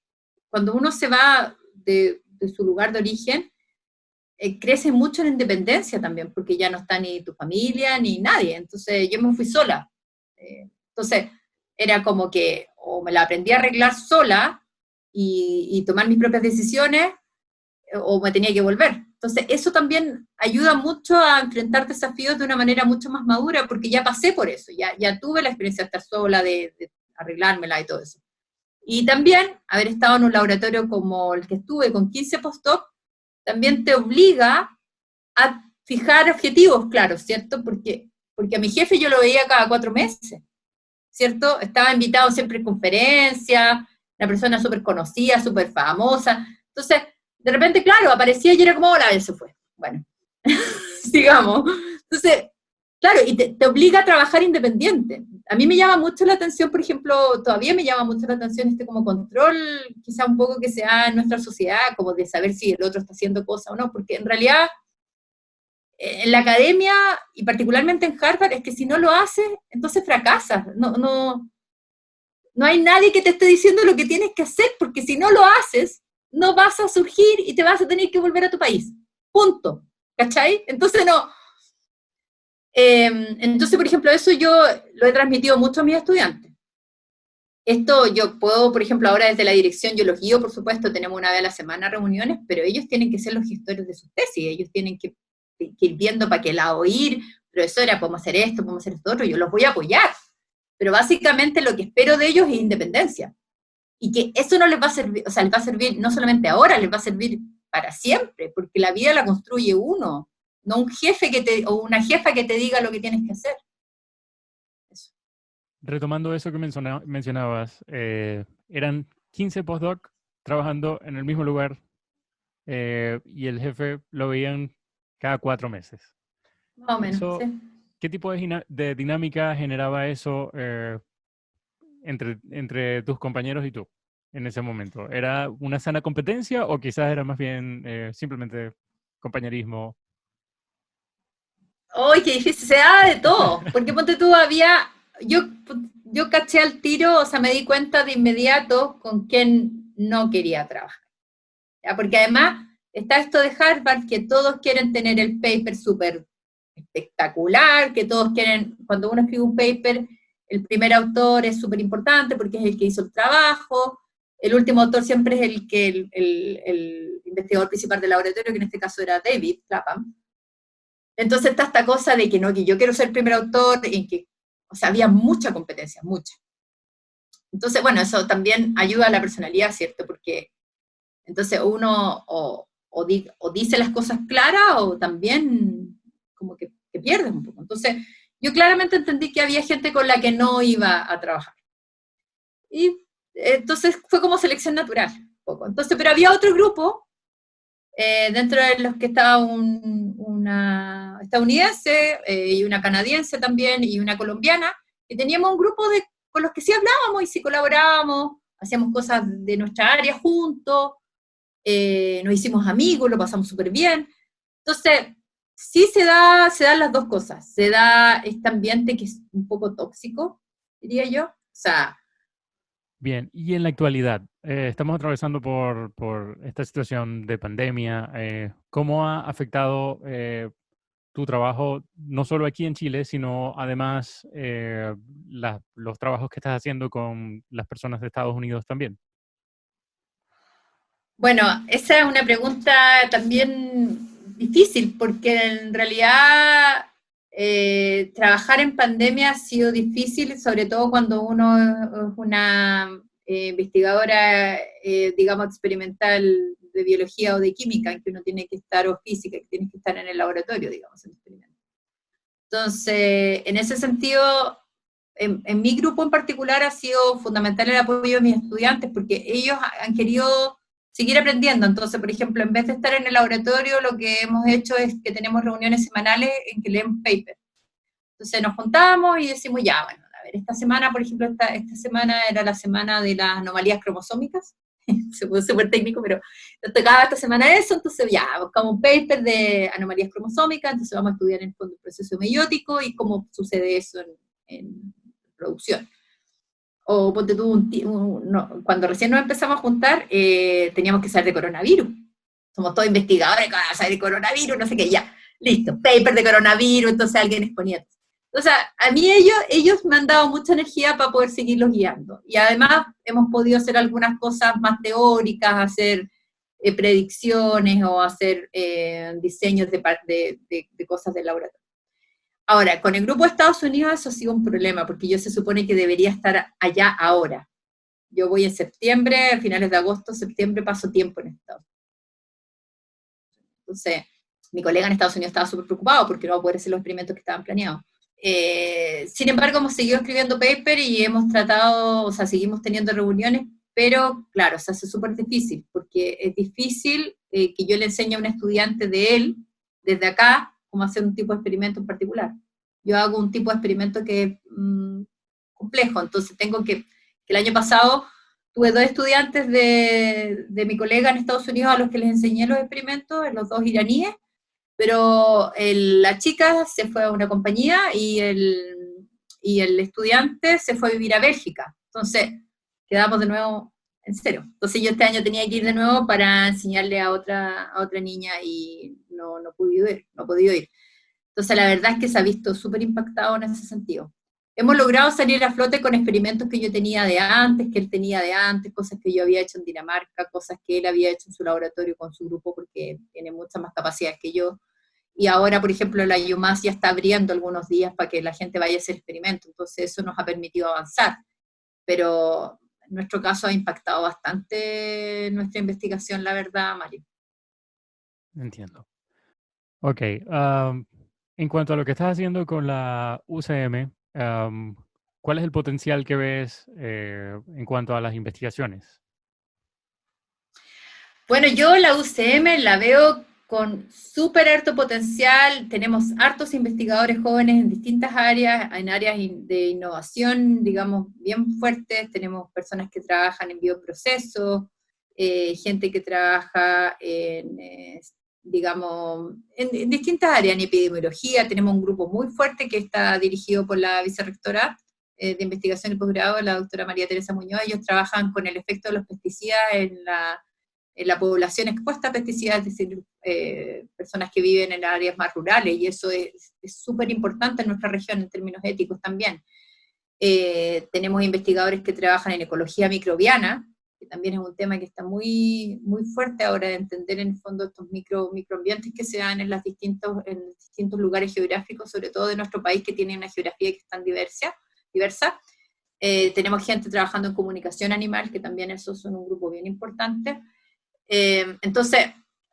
cuando uno se va de su lugar de origen, crece mucho en independencia también, porque ya no está ni tu familia, ni nadie. Entonces yo me fui sola. Entonces era como que o me la aprendí a arreglar sola y tomar mis propias decisiones, o me tenía que volver. Entonces eso también ayuda mucho a enfrentar desafíos de una manera mucho más madura, porque ya pasé por eso, ya tuve la experiencia de estar sola, de arreglármela y todo eso. Y también haber estado en un laboratorio como el que estuve, con 15 postdocs, también te obliga a fijar objetivos claros, ¿cierto? Porque a mi jefe yo lo veía cada 4 meses, ¿cierto? Estaba invitado siempre en conferencias, una persona súper conocida, súper famosa. Entonces, de repente, claro, aparecía y era como, hola, él se fue. Bueno, sigamos. Entonces, claro, y te obliga a trabajar independiente. A mí me llama mucho la atención, por ejemplo, todavía me llama mucho la atención este como control, quizá un poco que se da en nuestra sociedad, como de saber si el otro está haciendo cosas o no, porque en realidad en la academia, y particularmente en Harvard, es que si no lo haces, entonces fracasas. No hay nadie que te esté diciendo lo que tienes que hacer, porque si no lo haces, no vas a surgir y te vas a tener que volver a tu país. Punto. ¿Cachai? Entonces entonces, por ejemplo, eso yo lo he transmitido mucho a mis estudiantes. Esto yo puedo, por ejemplo, ahora desde la dirección, yo los guío, por supuesto, tenemos una vez a la semana reuniones, pero ellos tienen que ser los gestores de sus tesis, ellos tienen que ir viendo para qué lado ir, profesora, podemos hacer esto, podemos hacer esto otro, yo los voy a apoyar, pero básicamente lo que espero de ellos es independencia, y que eso no les va a servir, o sea, les va a servir no solamente ahora, les va a servir para siempre, porque la vida la construye uno, no un jefe o una jefa que te diga lo que tienes que hacer. Eso. Retomando eso que mencionabas, eran 15 postdoc trabajando en el mismo lugar y el jefe lo veían cada 4 meses. Más o menos, sí. ¿Qué tipo de dinámica generaba eso entre tus compañeros y tú en ese momento? ¿Era una sana competencia o quizás era más bien simplemente compañerismo? ¡Ay, qué difícil! Se da de todo, porque ponte tú, yo caché al tiro, o sea, me di cuenta de inmediato con quién no quería trabajar. ¿Ya? Porque además está esto de Harvard, que todos quieren tener el paper súper espectacular, que todos quieren, cuando uno escribe un paper, el primer autor es súper importante porque es el que hizo el trabajo, el último autor siempre es el investigador principal del laboratorio, que en este caso era David Clapham. Entonces está esta cosa de que no, que yo quiero ser el primer autor, en que, o sea, había mucha competencia, mucha. Entonces, bueno, eso también ayuda a la personalidad, ¿cierto? Porque entonces uno o dice las cosas claras o también como que pierdes un poco. Entonces, yo claramente entendí que había gente con la que no iba a trabajar. Y entonces fue como selección natural, un poco. Entonces, pero había otro grupo, dentro de los que estaba una estadounidense y una canadiense también y una colombiana, que teníamos un grupo con los que sí hablábamos y sí colaborábamos, hacíamos cosas de nuestra área juntos, nos hicimos amigos, lo pasamos súper bien. Entonces, sí se dan las dos cosas. Se da este ambiente que es un poco tóxico, diría yo. O sea... Bien, y en la actualidad, estamos atravesando por esta situación de pandemia. ¿Cómo ha afectado tu trabajo, no solo aquí en Chile, sino además los trabajos que estás haciendo con las personas de Estados Unidos también? Bueno, esa es una pregunta también difícil, porque en realidad trabajar en pandemia ha sido difícil, sobre todo cuando uno es una investigadora, digamos, experimental de biología o de química, en que uno tiene que estar, o física, que tiene que estar en el laboratorio, digamos, en el experimento. Entonces, en ese sentido, en mi grupo en particular ha sido fundamental el apoyo de mis estudiantes, porque ellos han querido seguir aprendiendo. Entonces, por ejemplo, en vez de estar en el laboratorio, lo que hemos hecho es que tenemos reuniones semanales en que leen paper. Entonces nos juntamos y decimos, ya, bueno, a esta semana, por ejemplo, esta semana era la semana de las anomalías cromosómicas, se puso súper técnico, pero nos tocaba esta semana eso, entonces ya, buscamos un paper de anomalías cromosómicas, entonces vamos a estudiar en el fondo el proceso meiótico y cómo sucede eso en producción. O ponte tú, no, cuando recién nos empezamos a juntar, teníamos que saber de coronavirus. Somos todos investigadores, que van a saber de coronavirus, no sé qué, ya, listo, paper de coronavirus, entonces alguien exponía. O sea, a mí ellos me han dado mucha energía para poder seguirlos guiando. Y además hemos podido hacer algunas cosas más teóricas, hacer predicciones o hacer diseños de cosas del laboratorio. Ahora, con el grupo de Estados Unidos eso ha sido un problema, porque yo se supone que debería estar allá ahora. Yo voy en septiembre, a finales de agosto, septiembre, paso tiempo en Estados Unidos. Entonces, mi colega en Estados Unidos estaba súper preocupado porque no va a poder hacer los experimentos que estaban planeados. Sin embargo, hemos seguido escribiendo paper y hemos tratado, o sea, seguimos teniendo reuniones, pero claro, se hace súper difícil, porque es difícil que yo le enseñe a un estudiante de él, desde acá, cómo hacer un tipo de experimento en particular. Yo hago un tipo de experimento que es complejo, entonces tengo que el año pasado tuve 2 estudiantes de mi colega en Estados Unidos a los que les enseñé los experimentos, los 2 iraníes, pero la chica se fue a una compañía y el estudiante se fue a vivir a Bélgica. Entonces, quedamos de nuevo en cero. Entonces yo este año tenía que ir de nuevo para enseñarle a otra niña y no he podido ir. Entonces la verdad es que se ha visto súper impactado en ese sentido. Hemos logrado salir a flote con experimentos que yo tenía de antes, que él tenía de antes, cosas que yo había hecho en Dinamarca, cosas que él había hecho en su laboratorio con su grupo, porque tiene muchas más capacidades que yo. Y ahora, por ejemplo, la UMass ya está abriendo algunos días para que la gente vaya a hacer experimentos, entonces eso nos ha permitido avanzar. Pero en nuestro caso ha impactado bastante nuestra investigación, la verdad, Mario. Entiendo. Ok. En cuanto a lo que estás haciendo con la UCM, ¿cuál es el potencial que ves en cuanto a las investigaciones? Bueno, yo la UCM la veo con súper alto potencial, tenemos hartos investigadores jóvenes en distintas áreas, en áreas de innovación, digamos, bien fuertes, tenemos personas que trabajan en bioprocesos, gente que trabaja digamos, en distintas áreas, en epidemiología, tenemos un grupo muy fuerte que está dirigido por la vicerrectora de investigación y posgrado, la doctora María Teresa Muñoz. Ellos trabajan con el efecto de los pesticidas en la población expuesta a pesticidas, es decir, personas que viven en áreas más rurales, y eso es súper importante en nuestra región en términos éticos también. Tenemos investigadores que trabajan en ecología microbiana, que también es un tema que está muy, muy fuerte ahora de entender en el fondo estos microambientes que se dan en distintos lugares geográficos, sobre todo de nuestro país, que tiene una geografía que es tan diversa. Tenemos gente trabajando en comunicación animal, que también esos son un grupo bien importante. Entonces,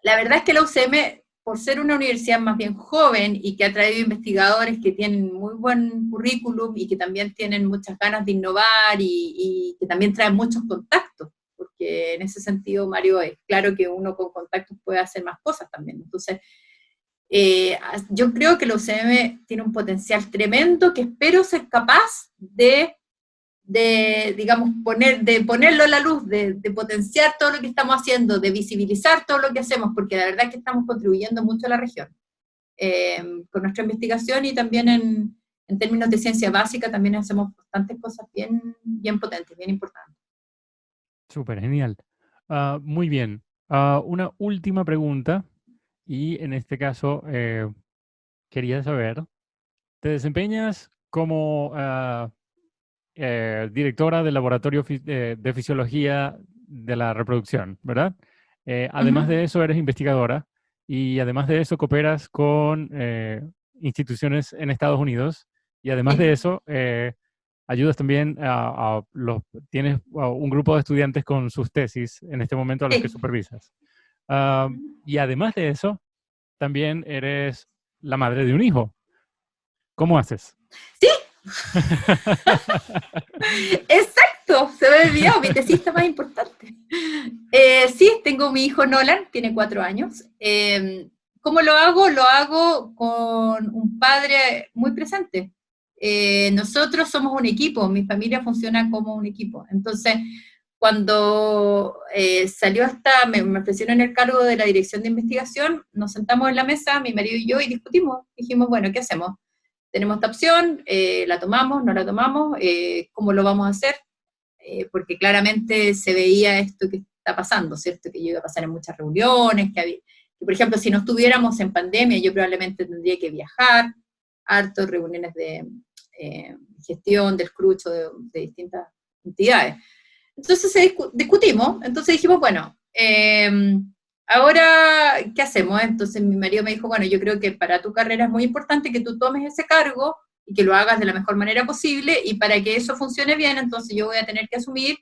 la verdad es que la UCM, por ser una universidad más bien joven y que ha traído investigadores que tienen muy buen currículum y que también tienen muchas ganas de innovar y que también traen muchos contactos, porque en ese sentido, Mario, es claro que uno con contactos puede hacer más cosas también. Entonces, yo creo que la UCM tiene un potencial tremendo que espero ser capaz de digamos, ponerlo a la luz, de potenciar todo lo que estamos haciendo, de visibilizar todo lo que hacemos, porque la verdad es que estamos contribuyendo mucho a la región, con nuestra investigación y también en términos de ciencia básica también hacemos bastantes cosas bien potentes, bien importantes. Súper, genial. Muy bien. Una última pregunta, y en este caso quería saber, ¿te desempeñas como directora del Laboratorio de Fisiología de la Reproducción, ¿verdad? Además de eso, eres investigadora y además de eso cooperas con instituciones en Estados Unidos y además de eso ayudas también tienes un grupo de estudiantes con sus tesis en este momento a los que supervisas. Y además de eso, también eres la madre de un hijo. ¿Cómo haces? Sí. Exacto, se me había olvidado, mi tesista más importante. Sí, tengo mi hijo Nolan, tiene 4 años. ¿Cómo lo hago? Lo hago con un padre muy presente. nosotros somos un equipo, mi familia funciona como un equipo. Entonces, cuando salió me ofrecieron el cargo de la dirección de investigación, nos sentamos en la mesa, mi marido y yo, y discutimos. Dijimos, bueno, ¿qué hacemos? Tenemos esta opción, la tomamos, no la tomamos, ¿cómo lo vamos a hacer? Porque claramente se veía esto que está pasando, ¿cierto? Que yo iba a pasar en muchas reuniones, que por ejemplo, si no estuviéramos en pandemia, yo probablemente tendría que viajar, hartos reuniones de gestión, del crucho de distintas entidades. Entonces discutimos, entonces dijimos, bueno, ahora, ¿qué hacemos? Entonces mi marido me dijo, bueno, yo creo que para tu carrera es muy importante que tú tomes ese cargo y que lo hagas de la mejor manera posible, y para que eso funcione bien, entonces yo voy a tener que asumir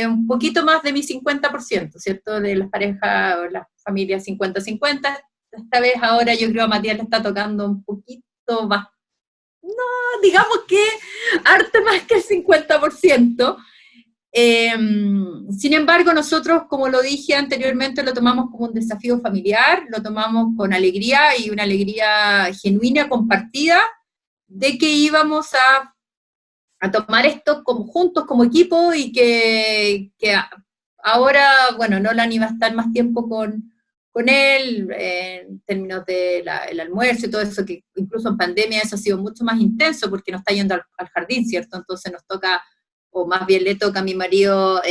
un poquito más de mi 50%, ¿cierto? De las parejas o las familias 50-50. Esta vez ahora yo creo a Matías le está tocando un poquito más, no, digamos que harto más que el 50%. Sin embargo, nosotros, como lo dije anteriormente, lo tomamos como un desafío familiar, lo tomamos con alegría, y una alegría genuina, compartida, de que íbamos a tomar esto como juntos, como equipo, y que ahora, bueno, Nolan iba a estar más tiempo con él, en términos del almuerzo y todo eso, que incluso en pandemia eso ha sido mucho más intenso, porque no está yendo al jardín, ¿cierto? Entonces nos toca, o más bien le toca a mi marido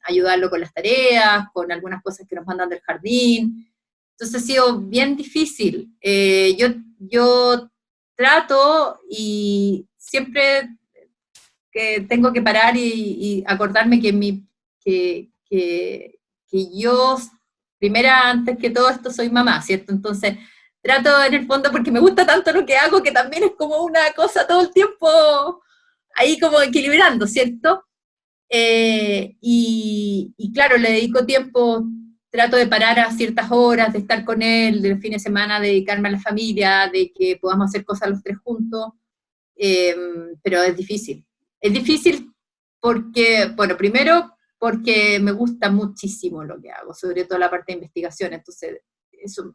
ayudarlo con las tareas, con algunas cosas que nos mandan del jardín. Entonces ha sido bien difícil. Yo trato, y siempre que tengo que parar y acordarme que yo, primera, antes que todo esto, soy mamá, ¿cierto? Entonces, trato en el fondo, porque me gusta tanto lo que hago, que también es como una cosa todo el tiempo ahí como equilibrando, ¿cierto? Y claro, le dedico tiempo, trato de parar a ciertas horas, de estar con él, del fin de semana dedicarme a la familia, de que podamos hacer cosas los tres juntos, pero es difícil. Es difícil porque, bueno, primero porque me gusta muchísimo lo que hago, sobre todo la parte de investigación, entonces eso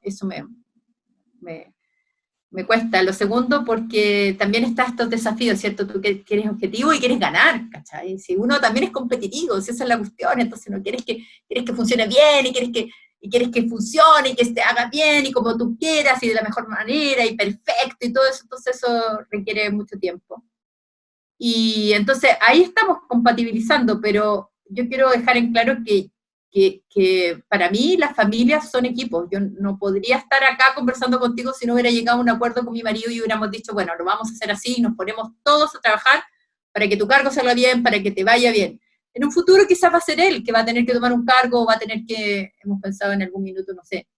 me cuesta. Lo segundo, porque también está estos desafíos, ¿cierto? Tú que eres objetivo y quieres ganar, ¿cachai? Si uno también es competitivo, si esa es la cuestión, entonces no quieres que funcione bien, y quieres que funcione, y que se haga bien, y como tú quieras, y de la mejor manera, y perfecto, y todo eso, entonces eso requiere mucho tiempo. Y entonces ahí estamos compatibilizando, pero yo quiero dejar en claro que para mí las familias son equipos. Yo no podría estar acá conversando contigo si no hubiera llegado a un acuerdo con mi marido y hubiéramos dicho, bueno, lo vamos a hacer así, y nos ponemos todos a trabajar para que tu cargo salga bien, para que te vaya bien. En un futuro quizás va a ser él que va a tener que tomar un cargo, o va a tener que, hemos pensado en algún minuto, no sé,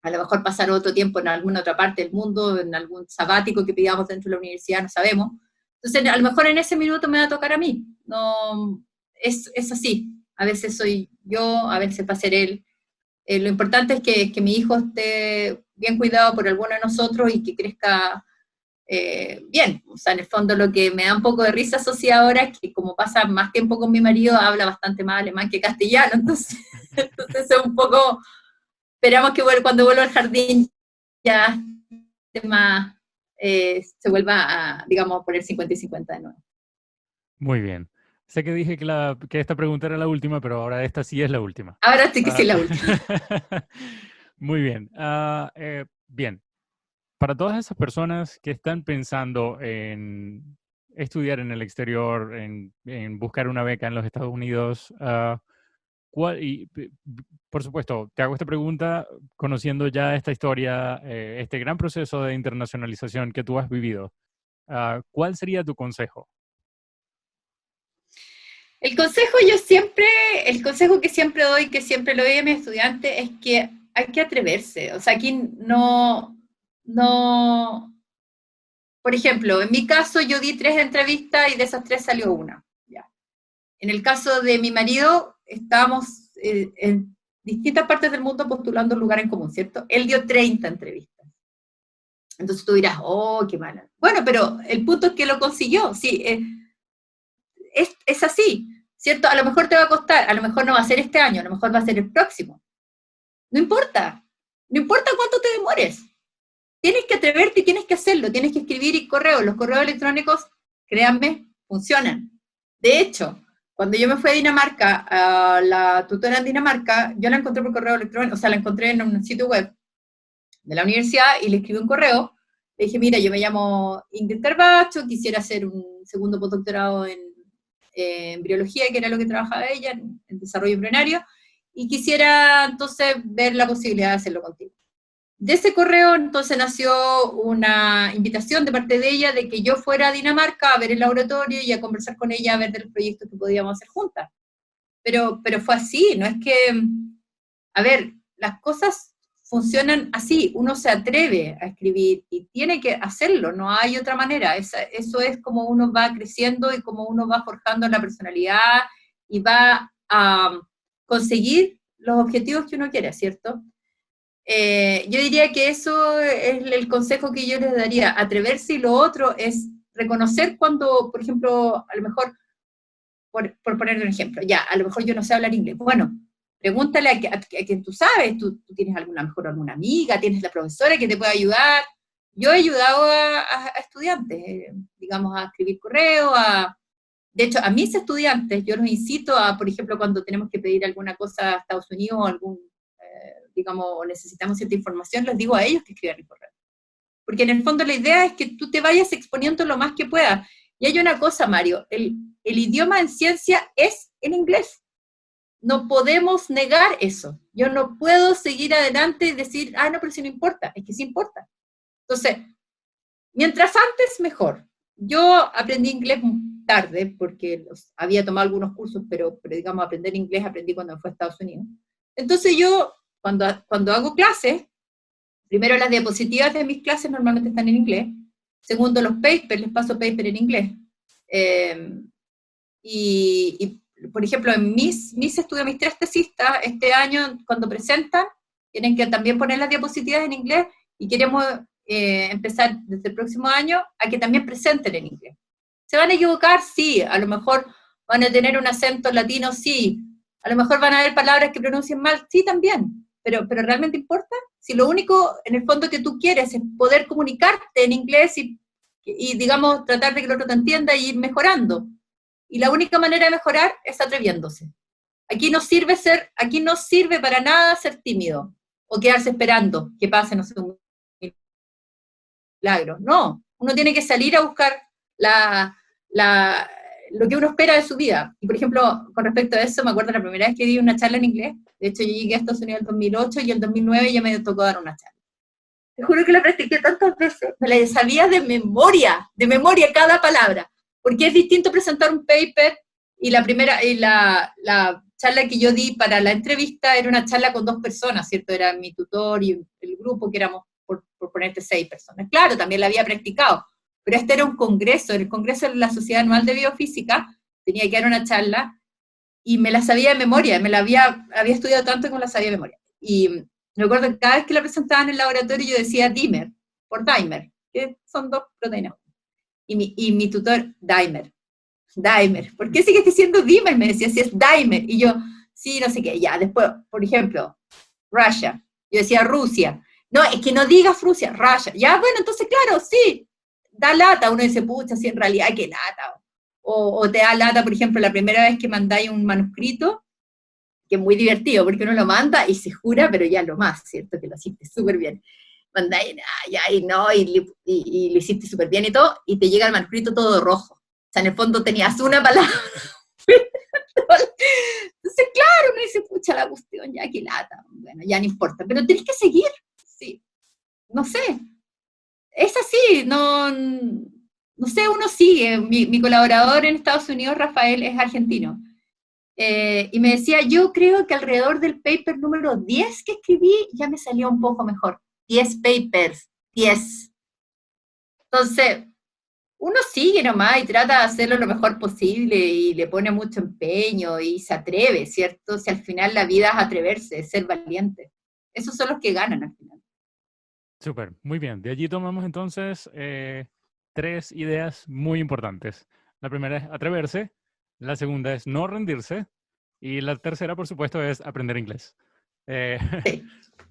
a lo mejor pasar otro tiempo en alguna otra parte del mundo, en algún sabático que pidamos dentro de la universidad, no sabemos. Entonces, a lo mejor en ese minuto me va a tocar a mí. No, es así. A veces soy yo, a veces va a ser él. Lo importante es que mi hijo esté bien cuidado por alguno de nosotros, y que crezca bien. O sea, en el fondo lo que me da un poco de risa asociada ahora es que, como pasa más tiempo con mi marido, habla bastante más alemán que castellano. Entonces es un poco, esperamos que cuando vuelva al jardín ya esté más, se vuelva a, digamos, poner 50 y 50 de nuevo. Muy bien. Sé que dije que esta pregunta era la última, pero ahora esta sí es la última. Ahora sí que sí es la última. Muy bien. Bien. Para todas esas personas que están pensando en estudiar en el exterior, en buscar una beca en los Estados Unidos, por supuesto, te hago esta pregunta conociendo ya esta historia, este gran proceso de internacionalización que tú has vivido. ¿Cuál sería tu consejo? El consejo que siempre doy, que siempre lo doy a mis estudiantes, es que hay que atreverse. O sea, aquí por ejemplo, en mi caso yo di 3 entrevistas y de esas 3 salió una. Ya. En el caso de mi marido, estábamos en distintas partes del mundo postulando un lugar en común, ¿cierto? Él dio 30 entrevistas. Entonces tú dirás, oh, qué mala. Bueno, pero el punto es que lo consiguió, sí, es así, ¿cierto? A lo mejor te va a costar, a lo mejor no va a ser este año, a lo mejor va a ser el próximo. No importa cuánto te demores. tienes que atreverte y tienes que hacerlo, tienes que escribir correos. Los correos electrónicos, créanme, funcionan. De hecho, cuando yo me fui a Dinamarca, a la tutora en Dinamarca, yo la encontré por correo electrónico, o sea, la encontré en un sitio web de la universidad y le escribí un correo. Le dije, mira, yo me llamo Ingrid Carbacho, quisiera hacer un segundo postdoctorado en embriología, que era lo que trabajaba ella, en desarrollo embrionario, y quisiera entonces ver la posibilidad de hacerlo contigo. De ese correo entonces nació una invitación de parte de ella de que yo fuera a Dinamarca a ver el laboratorio y a conversar con ella a ver del proyecto que podíamos hacer juntas. Pero fue así, no es que, a ver, las cosas funcionan así, uno se atreve a escribir y tiene que hacerlo, no hay otra manera, eso es como uno va creciendo y como uno va forjando la personalidad y va a conseguir los objetivos que uno quiere, ¿cierto? Yo diría que eso es el consejo que yo les daría, atreverse, y lo otro es reconocer cuando, por ejemplo, a lo mejor, por poner un ejemplo, ya, a lo mejor yo no sé hablar inglés, bueno, pregúntale a quien tú sabes, tú tienes mejor alguna amiga, tienes la profesora que te puede ayudar. Yo he ayudado a estudiantes, digamos, a escribir correo, de hecho, a mis estudiantes yo los incito a, por ejemplo, cuando tenemos que pedir alguna cosa a Estados Unidos o digamos, necesitamos cierta información, les digo a ellos que escriban el correo. Porque en el fondo la idea es que tú te vayas exponiendo lo más que puedas. Y hay una cosa, Mario, el idioma en ciencia es en inglés. No podemos negar eso. Yo no puedo seguir adelante y decir, no, pero si no importa. Es que sí importa. Entonces, mientras antes, mejor. Yo aprendí inglés tarde, porque había tomado algunos cursos, pero digamos, aprender inglés aprendí cuando me fui a Estados Unidos. Entonces yo, cuando hago clases, primero las diapositivas de mis clases normalmente están en inglés. Segundo, los papers, les paso paper en inglés. Y por ejemplo, en mis estudios, mis 3 tesistas, este año, cuando presentan, tienen que también poner las diapositivas en inglés, y queremos empezar desde el próximo año a que también presenten en inglés. ¿Se van a equivocar? Sí. A lo mejor van a tener un acento latino, sí. A lo mejor van a haber palabras que pronuncien mal, sí, también. Pero ¿realmente importa? Si lo único, en el fondo, que tú quieres es poder comunicarte en inglés y digamos, tratar de que el otro te entienda y ir mejorando. Y la única manera de mejorar es atreviéndose. Aquí no sirve para nada ser tímido o quedarse esperando que pase, no sé, un milagro. No, uno tiene que salir a buscar lo que uno espera de su vida. Y por ejemplo, con respecto a eso, me acuerdo la primera vez que di una charla en inglés. De hecho, yo llegué a Estados Unidos en el 2008 y en el 2009 ya me tocó dar una charla. Te juro que la practiqué tantas veces, me la sabía de memoria cada palabra, porque es distinto presentar un paper, y la charla que yo di para la entrevista era una charla con 2 personas, ¿cierto? Era mi tutor y el grupo, que éramos, por ponerte, 6 personas. Claro, también la había practicado, pero este era un congreso, el congreso de la Sociedad Anual de Biofísica, tenía que dar una charla, y me la sabía de memoria, me la había estudiado tanto que me la sabía de memoria. Y me acuerdo que cada vez que la presentaban en el laboratorio yo decía dimer, por dimer, que son 2 proteínas. Y mi tutor, dimer. ¿Por qué sigues diciendo dimer? Me decía, si es dimer. Y yo, sí, no sé qué, ya. Después, por ejemplo, Russia. Yo decía Rusia. No, es que no digas Rusia, Russia. Ya, bueno, entonces, claro, sí, da lata. Uno dice, pucha, sí, en realidad, qué lata. O te da lata, por ejemplo, la primera vez que mandáis un manuscrito, que es muy divertido, porque uno lo manda y se jura, pero ya lo más, ¿cierto? Que lo hiciste súper bien. Mandáis, y lo hiciste súper bien y todo, y te llega el manuscrito todo rojo. O sea, en el fondo tenías una palabra. Entonces, claro, uno dice, pucha, la cuestión, ya, qué lata. Bueno, ya no importa, pero tenés que seguir, sí. No sé, es así, no sé, uno sigue. Mi colaborador en Estados Unidos, Rafael, es argentino. Y me decía, yo creo que alrededor del paper número 10 que escribí ya me salió un poco mejor. 10 papers, 10. Entonces, uno sigue nomás y trata de hacerlo lo mejor posible y le pone mucho empeño y se atreve, ¿cierto? Si al final la vida es atreverse, es ser valiente. Esos son los que ganan al final. Súper, muy bien. De allí tomamos entonces 3 ideas muy importantes. La primera es atreverse, la segunda es no rendirse, y la tercera, por supuesto, es aprender inglés. Sí.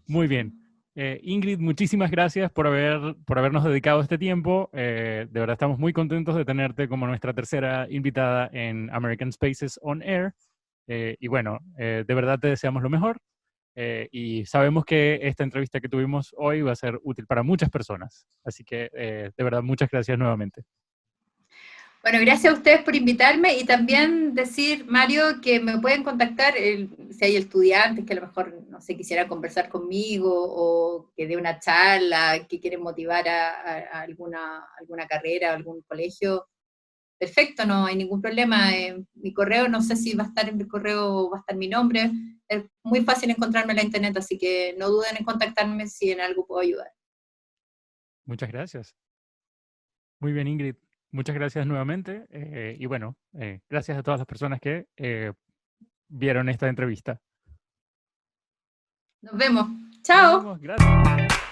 Muy bien. Ingrid, muchísimas gracias por habernos dedicado este tiempo. De verdad estamos muy contentos de tenerte como nuestra tercera invitada en American Spaces on Air. Y bueno, de verdad te deseamos lo mejor. Y sabemos que esta entrevista que tuvimos hoy va a ser útil para muchas personas. Así que, de verdad, muchas gracias nuevamente. Bueno, gracias a ustedes por invitarme y también decir, Mario, que me pueden contactar si hay estudiantes que a lo mejor, no sé, quisiera conversar conmigo o que dé una charla, que quieren motivar a alguna carrera o algún colegio. Perfecto, no hay ningún problema. Mi correo, no sé si va a estar en mi correo, va a estar mi nombre. Es muy fácil encontrarme en la internet, así que no duden en contactarme si en algo puedo ayudar. Muchas gracias. Muy bien, Ingrid. Muchas gracias nuevamente. Y bueno, gracias a todas las personas que vieron esta entrevista. Nos vemos. Nos Chao. vemos. Gracias.